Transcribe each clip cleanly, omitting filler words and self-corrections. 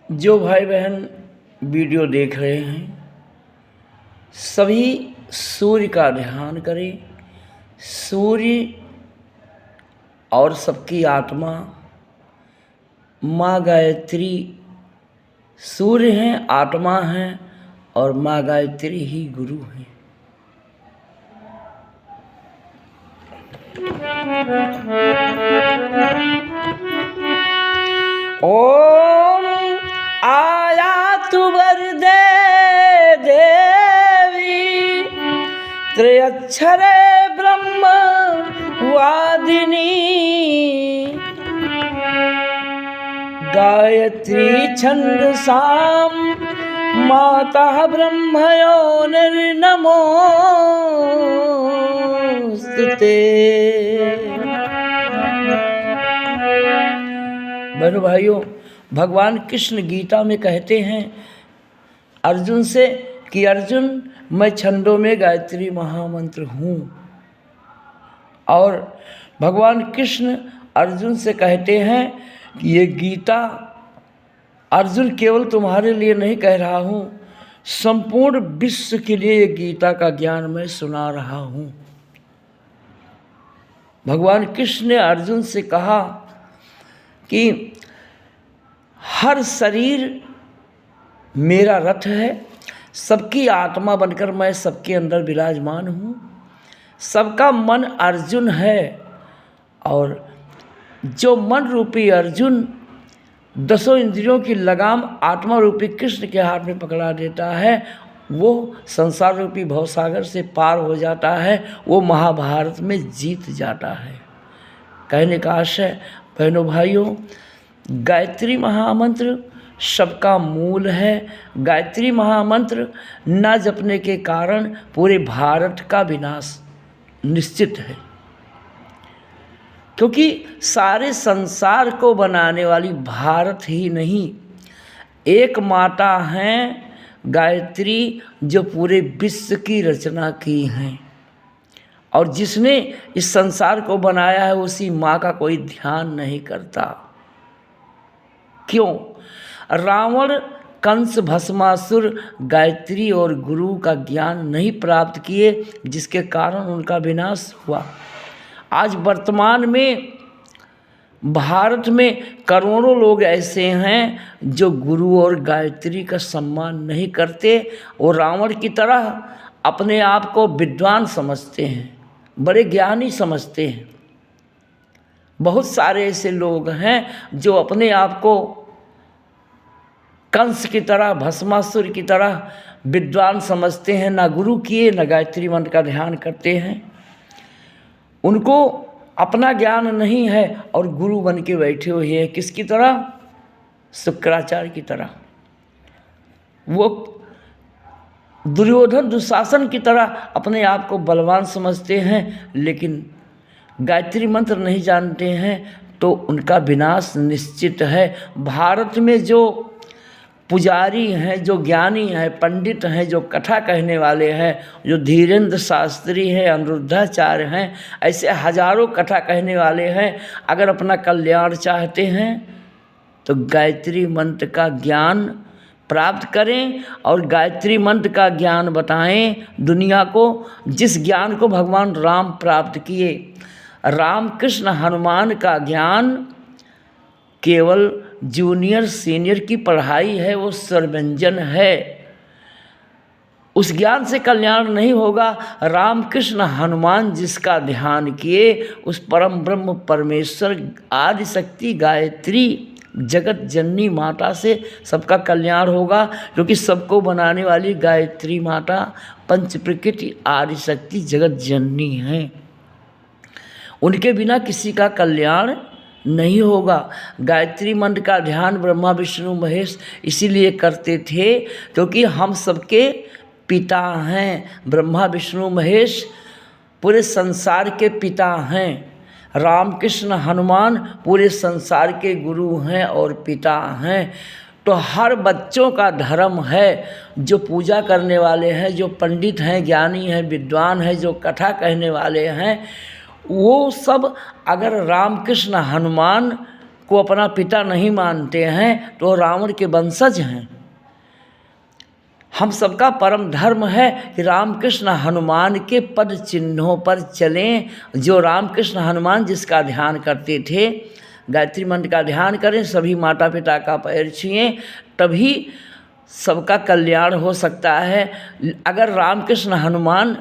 जो भाई बहन वीडियो देख रहे हैं सभी सूर्य का ध्यान करें। सूर्य और सबकी आत्मा माँ गायत्री सूर्य हैं, आत्मा हैं और माँ गायत्री ही गुरु हैं। ओम आयातु वरदे देवी त्रयक्षरे ब्रह्म वादिनी गायत्री छंदसाम माता ब्रह्मयोनिर्नमोस्तुते। बहनों भाइयों, भगवान कृष्ण गीता में कहते हैं अर्जुन से कि अर्जुन, मैं छंदों में गायत्री महामंत्र हूँ। और भगवान कृष्ण अर्जुन से कहते हैं कि ये गीता अर्जुन केवल तुम्हारे लिए नहीं कह रहा हूँ, संपूर्ण विश्व के लिए ये गीता का ज्ञान मैं सुना रहा हूँ। भगवान कृष्ण ने अर्जुन से कहा कि हर शरीर मेरा रथ है, सबकी आत्मा बनकर मैं सबके अंदर विराजमान हूँ, सबका मन अर्जुन है और जो मन रूपी अर्जुन दसों इंद्रियों की लगाम आत्मा रूपी कृष्ण के हाथ में पकड़ा देता है, वो संसार रूपी भवसागर से पार हो जाता है, वो महाभारत में जीत जाता है। कहने का आशय बहनों भाइयों, गायत्री महामंत्र सबका मूल है। गायत्री महामंत्र न जपने के कारण पूरे भारत का विनाश निश्चित है, क्योंकि सारे संसार को बनाने वाली भारत ही नहीं, एक माता हैं गायत्री जो पूरे विश्व की रचना की हैं। और जिसने इस संसार को बनाया है उसी माँ का कोई ध्यान नहीं करता। क्यों? रावण, कंस, भस्मासुर गायत्री और गुरु का ज्ञान नहीं प्राप्त किए, जिसके कारण उनका विनाश हुआ। आज वर्तमान में भारत में करोड़ों लोग ऐसे हैं जो गुरु और गायत्री का सम्मान नहीं करते। वो रावण की तरह अपने आप को विद्वान समझते हैं, बड़े ज्ञानी समझते हैं। बहुत सारे ऐसे लोग हैं जो अपने आप को कंस की तरह, भस्मासुर की तरह विद्वान समझते हैं, ना गुरु किए न गायत्री मंत्र का ध्यान करते हैं। उनको अपना ज्ञान नहीं है और गुरु बन के बैठे हुए हैं। किसकी तरह? शुक्राचार्य की तरह। वो दुर्योधन, दुशासन की तरह अपने आप को बलवान समझते हैं, लेकिन गायत्री मंत्र नहीं जानते हैं तो उनका विनाश निश्चित है। भारत में जो पुजारी हैं, जो ज्ञानी हैं, पंडित हैं, जो कथा कहने वाले हैं, जो धीरेन्द्र शास्त्री हैं, अनिरुद्धाचार्य हैं, ऐसे हजारों कथा कहने वाले हैं, अगर अपना कल्याण चाहते हैं तो गायत्री मंत्र का ज्ञान प्राप्त करें और गायत्री मंत्र का ज्ञान बताएं दुनिया को, जिस ज्ञान को भगवान राम प्राप्त किए। राम, कृष्ण, हनुमान का ज्ञान केवल जूनियर सीनियर की पढ़ाई है, वो सर्वव्यंजन है। उस ज्ञान से कल्याण नहीं होगा। राम, कृष्ण, हनुमान जिसका ध्यान किए, उस परम ब्रह्म परमेश्वर आदि शक्ति गायत्री जगत जननी माता से सबका कल्याण होगा, क्योंकि सबको बनाने वाली गायत्री माता पंच प्रकृति आदि शक्ति जगत जननी हैं। उनके बिना किसी का कल्याण नहीं होगा। गायत्री मंत्र का ध्यान ब्रह्मा विष्णु महेश इसीलिए करते थे क्योंकि हम सबके पिता हैं। ब्रह्मा विष्णु महेश पूरे संसार के पिता हैं। राम, कृष्ण, हनुमान पूरे संसार के गुरु हैं और पिता हैं। तो हर बच्चों का धर्म है, जो पूजा करने वाले हैं, जो पंडित हैं, ज्ञानी हैं, विद्वान हैं, जो कथा कहने वाले हैं, वो सब अगर राम, कृष्ण, हनुमान को अपना पिता नहीं मानते हैं तो रावण के वंशज हैं। हम सबका परम धर्म है कि रामकृष्ण हनुमान के पद चिन्हों पर चलें। जो रामकृष्ण हनुमान जिसका ध्यान करते थे, गायत्री मंत्र का ध्यान करें, सभी माता पिता का पैर छुएं, तभी सबका कल्याण हो सकता है। अगर रामकृष्ण हनुमान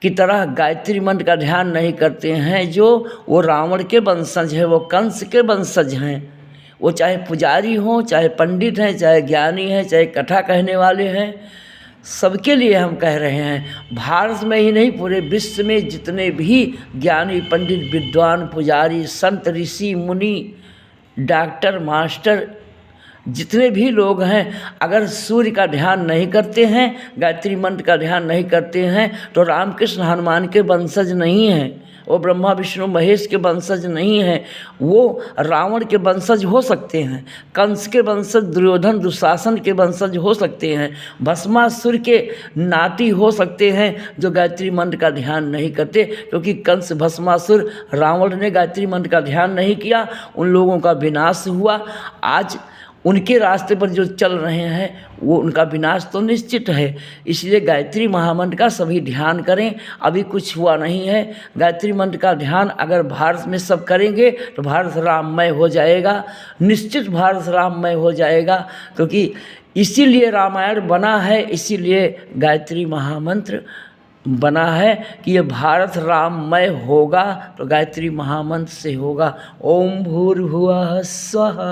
की तरह गायत्री मंत्र का ध्यान नहीं करते हैं, जो वो रावण के वंशज हैं, वो कंस के वंशज हैं, वो चाहे पुजारी हों, चाहे पंडित हैं, चाहे ज्ञानी हैं, चाहे कथा कहने वाले हैं, सबके लिए हम कह रहे हैं। भारत में ही नहीं, पूरे विश्व में जितने भी ज्ञानी पंडित विद्वान पुजारी संत ऋषि मुनि डॉक्टर मास्टर जितने भी लोग हैं, अगर सूर्य का ध्यान नहीं करते हैं, गायत्री मंत्र का ध्यान नहीं करते हैं, तो रामकृष्ण हनुमान के वंशज नहीं हैं, वो ब्रह्मा विष्णु महेश के वंशज नहीं हैं, वो रावण के वंशज हो सकते हैं, कंस के वंशज, दुर्योधन दुशासन के वंशज हो सकते हैं, भस्मासुर के नाती हो सकते हैं जो गायत्री मंत्र का ध्यान नहीं करते। क्योंकि कंस भस्मासुर, रावण ने गायत्री मंत्र का ध्यान नहीं किया, उन लोगों का विनाश हुआ। आज उनके रास्ते पर जो चल रहे हैं वो उनका विनाश तो निश्चित है। इसलिए गायत्री महामंत्र का सभी ध्यान करें। अभी कुछ हुआ नहीं है, गायत्री मंत्र का ध्यान अगर भारत में सब करेंगे तो भारत राममय हो जाएगा, निश्चित भारत राममय हो जाएगा। क्योंकि इसीलिए रामायण बना है, इसीलिए गायत्री महामंत्र बना है कि ये भारत राममय होगा तो गायत्री महामंत्र से होगा। ओम भूर्भुवः स्वः।